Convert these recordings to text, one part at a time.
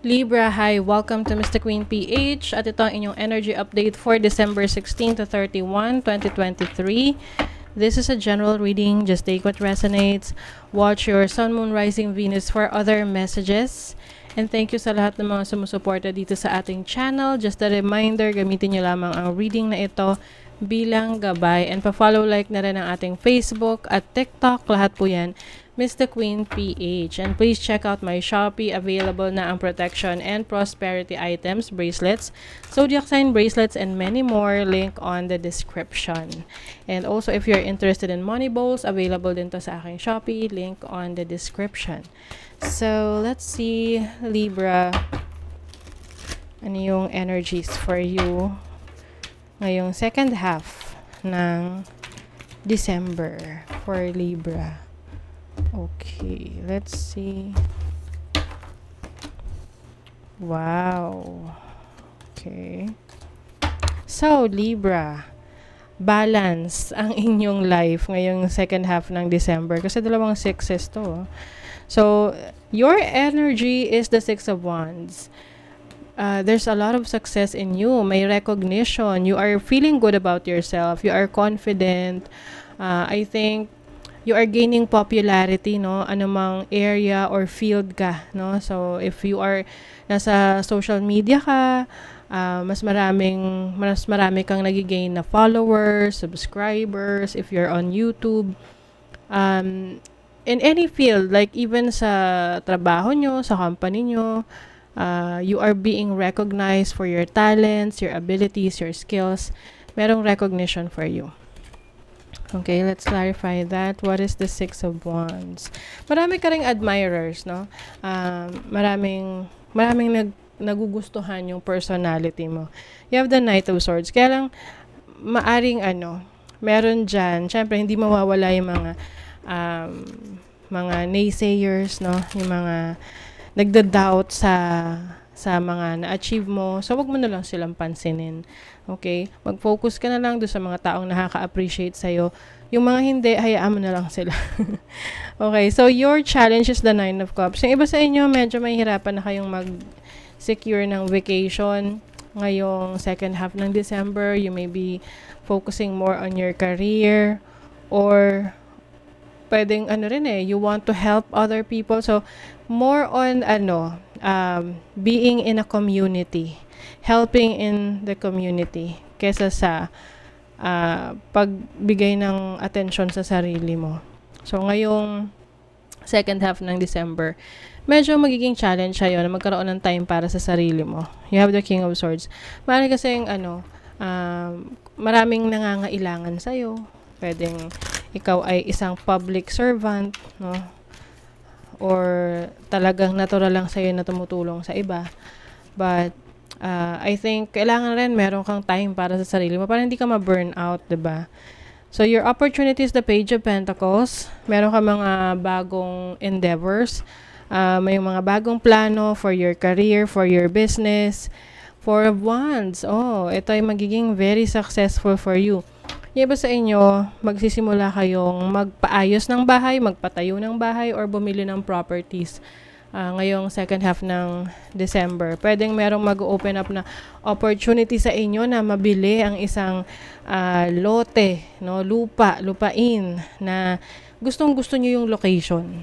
Libra, hi! Welcome to Mr. Queen PH at ito ang inyong energy update for December 16 to 31, 2023. This is a general reading. Just take what resonates. Watch your Sun, Moon, Rising, Venus for other messages. And thank you sa lahat ng mga sumusuporta dito sa ating channel. Just a reminder, gamitin nyo lamang ang reading na ito bilang gabay. And pa-follow like na rin ang ating Facebook at TikTok. Lahat po yan Mr. Queen PH. And please check out my Shopee. Available na ang protection and prosperity items, bracelets, zodiac sign bracelets, and many more. Link on the description. And also, if you're interested in money bowls, available din to sa aking Shopee. Link on the description. So, let's see, Libra, ano yung energies for you ngayong second half ng December for Libra. Okay, let's see. Wow. Okay. So, Libra, balance ang inyong life ngayong second half ng December. Kasi dalawang sixes to. So, your energy is the Six of Wands. There's a lot of success in you. May recognition. You are feeling good about yourself. You are confident. I think you are gaining popularity, no? Anumang area or field ka, no? So, if you are nasa social media ka, mas marami kang nagigain na followers, subscribers, if you're on YouTube, in any field, like even sa trabaho nyo, sa company nyo, you are being recognized for your talents, your abilities, your skills. Merong recognition for you. Okay, let's clarify that. What is the Six of Wands? Marami ka ring admirers, no? Maraming nagugustuhan yung personality mo. You have the Knight of Swords. Kaya lang, maaring meron dyan, syempre, hindi mawawala yung mga naysayers, no? Yung mga nagda-doubt sa mga na-achieve mo. So, wag mo na lang silang pansinin. Okay? Mag-focus ka na lang doon sa mga taong nakaka-appreciate sa'yo. Yung mga hindi, hayaan mo na lang sila. Okay, so your challenge is the Nine of Cups. Yung iba sa inyo, medyo mahihirapan na kayong mag-secure ng vacation ngayong second half ng December. You may be focusing more on your career or pwedeng you want to help other people. So, more on being in a community, helping in the community kesa sa pagbigay ng attention sa sarili mo. So, ngayong second half ng December, medyo magiging challenge sa'yo na magkaroon ng time para sa sarili mo. You have the King of Swords. Marami kasing maraming nangangailangan sa'yo. Pwedeng ikaw ay isang public servant, no? Or talagang natural lang sa'yo na tumutulong sa iba. But, I think, kailangan rin meron kang time para sa sarili mo para hindi ka ma-burn out, diba? So, your opportunity is the Page of Pentacles. Meron ka mga bagong endeavors. May mga bagong plano for your career, for your business. Four of Wands. Oh, ito ay magiging very successful for you. Yung iba sa inyo, magsisimula kayong magpaayos ng bahay, magpatayo ng bahay, or bumili ng properties ngayong second half ng December. Pwedeng merong mag-open up na opportunity sa inyo na mabili ang isang lote, no, lupain na gustong-gusto nyo yung location.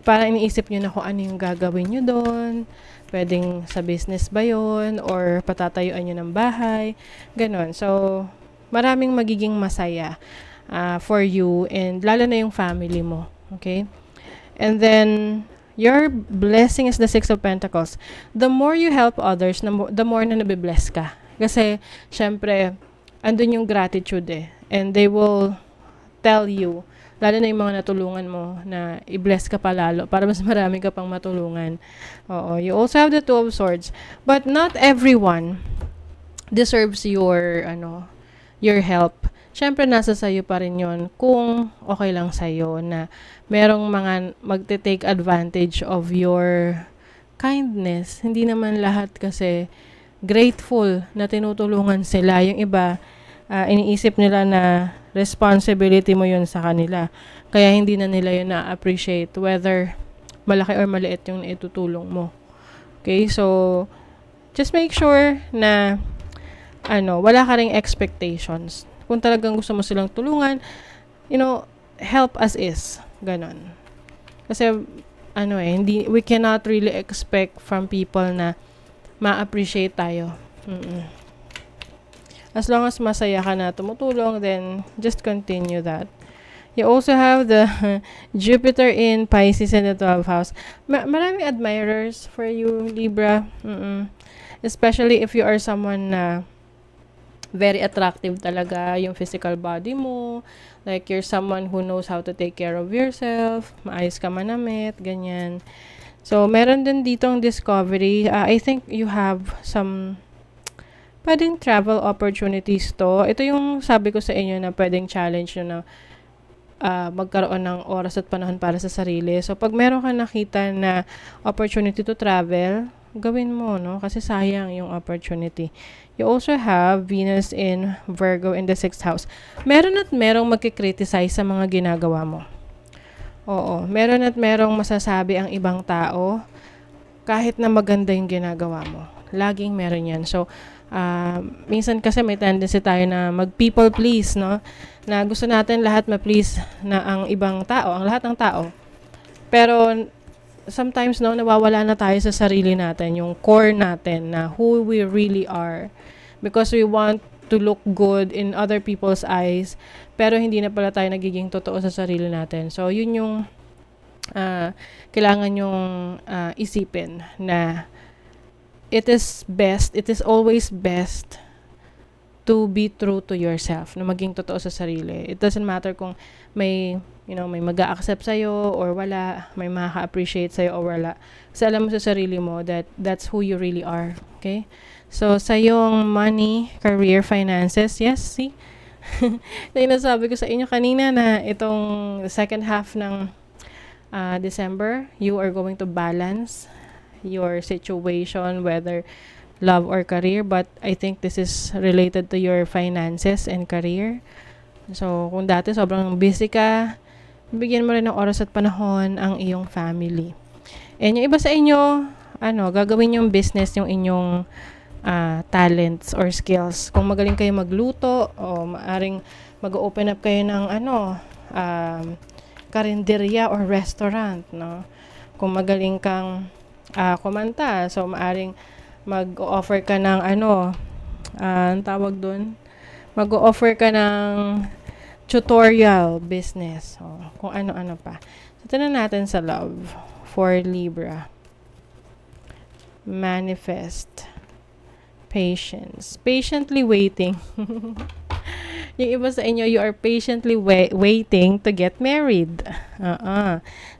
Para iniisip nyo na kung ano yung gagawin nyo doon. Pwedeng sa business ba yun, or patatayuan nyo ng bahay. Ganon. So, maraming magiging masaya for you and lalo na yung family mo. Okay? And then, your blessing is the Six of Pentacles. The more you help others, the more na nabibless ka. Kasi, syempre, andun yung gratitude And they will tell you, lalo na yung mga natulungan mo, na i-bless ka pa lalo para mas marami ka pang matulungan. Oo. You also have the Two of Swords. But not everyone deserves your help. Siyempre, nasa sayo pa rin yun kung okay lang sayo na merong mga magte-take advantage of your kindness. Hindi naman lahat kasi grateful na tinutulungan sila. Yung iba, iniisip nila na responsibility mo yun sa kanila. Kaya hindi na nila yun na-appreciate whether malaki or maliit yung naitutulong mo. Okay, so just make sure na wala ka ring expectations. Kung talagang gusto mo silang tulungan, help as is. Ganon. Kasi, we cannot really expect from people na ma-appreciate tayo. As long as masaya ka na tumutulong, then just continue that. You also have the Jupiter in Pisces in the 12th house. Maraming admirers for you, Libra. Especially if you are someone na very attractive talaga yung physical body mo. Like, you're someone who knows how to take care of yourself. Maayos ka manamit, ganyan. So, meron din ditong discovery. I think you have some pwedeng travel opportunities to. Ito yung sabi ko sa inyo na pwedeng challenge nyo na magkaroon ng oras at panahon para sa sarili. So, pag meron ka nakita na opportunity to travel, gawin mo, no? Kasi sayang yung opportunity. You also have Venus in Virgo in the 6th house. Meron at merong magkikriticize sa mga ginagawa mo. Oo. Meron at merong masasabi ang ibang tao kahit na maganda yung ginagawa mo. Laging meron yan. So, minsan kasi may tendency tayo na mag-people please, no? Na gusto natin lahat ma-please na ang ibang tao, ang lahat ng tao. Pero, sometimes, no, nawawala na tayo sa sarili natin, yung core natin na who we really are. Because we want to look good in other people's eyes, pero hindi na pala tayo nagiging totoo sa sarili natin. So, yun yung kailangan yung isipin na it is always best to be true to yourself, na maging totoo sa sarili. It doesn't matter kung may may mag-a-accept sa'yo or wala, may makaka-appreciate sa'yo or wala. Kasi alam mo sa sarili mo that that's who you really are. Okay? So, sa yung money, career, finances, yes, see? Na nasabi ko sa inyo kanina na itong second half ng December, you are going to balance your situation, whether love or career, but I think this is related to your finances and career. So, kung dati sobrang busy ka, bigyan mo rin ng oras at panahon ang iyong family. And yung iba sa inyo, gagawin yung business yung inyong talents or skills. Kung magaling kayo magluto, o maaring mag-open up kayo ng karinderya or restaurant, no? Kung magaling kang kumanta, so maaring mag-offer ka ng ang tawag doon, mag-offer ka ng tutorial business, kung ano-ano pa. So, tingnan natin sa love for Libra. Manifest. Patience. Patiently waiting. Yung iba sa inyo, you are patiently waiting to get married.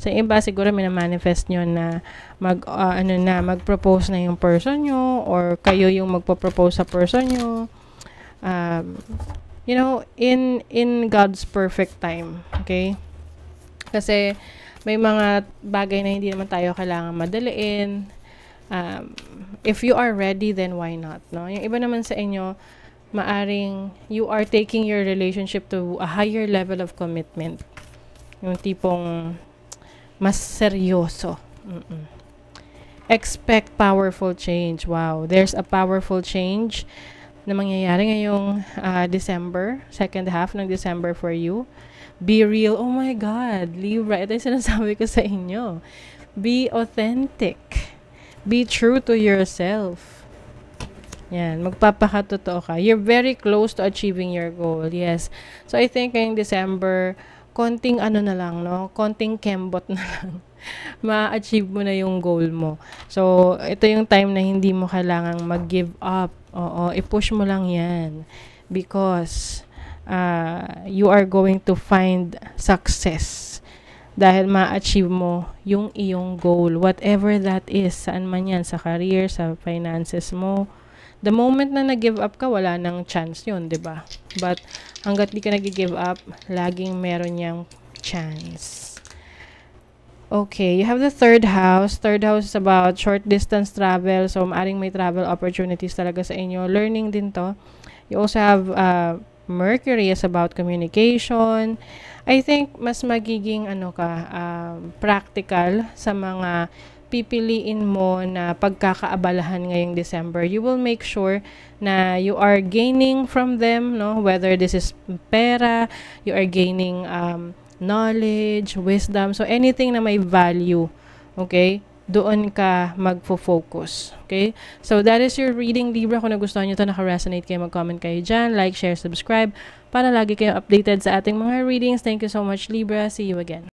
So, yung iba siguro mina-manifest nyo na mag-propose na yung person nyo or kayo yung magpo-propose sa person nyo. In God's perfect time. Okay? Kasi may mga bagay na hindi naman tayo kailangan madaliin. If you are ready, then why not? No? Yung iba naman sa inyo, maaring you are taking your relationship to a higher level of commitment. Yung tipong mas seryoso. Expect powerful change. Wow. There's a powerful change na mangyayari ngayong December, second half ng December for you. Be real. Oh my God, Libra. Ito yung sinasabi ko sa inyo. Be authentic. Be true to yourself. Yan, magpapakatotoo ka. You're very close to achieving your goal. Yes. So, I think ngayong December, konting na lang, no? Konting kembot na lang. Ma-achieve mo na yung goal mo. So, ito yung time na hindi mo kailangang mag-give up. Oo, i-push mo lang yan. Because, you are going to find success. Dahil ma-achieve mo yung iyong goal. Whatever that is. Saan man yan. Sa career, sa finances mo. The moment na nag-give up ka, wala nang chance yun, diba? But, hanggat di ka nag-give up, laging meron niyang chance. Okay, you have the third house. Third house is about short distance travel. So, maaring may travel opportunities talaga sa inyo. Learning din to. You also have Mercury is about communication. I think mas magiging practical sa mga pipiliin mo na pagkakaabalahan ngayong December, you will make sure na you are gaining from them, no? Whether this is pera, you are gaining knowledge, wisdom, so anything na may value, okay? Doon ka magfo-focus, okay? So that is your reading, Libra. Kung nagustuhan nyo ito, naka-resonate kayo, mag-comment kayo dyan, like, share, subscribe, para lagi kayo updated sa ating mga readings. Thank you so much, Libra. See you again.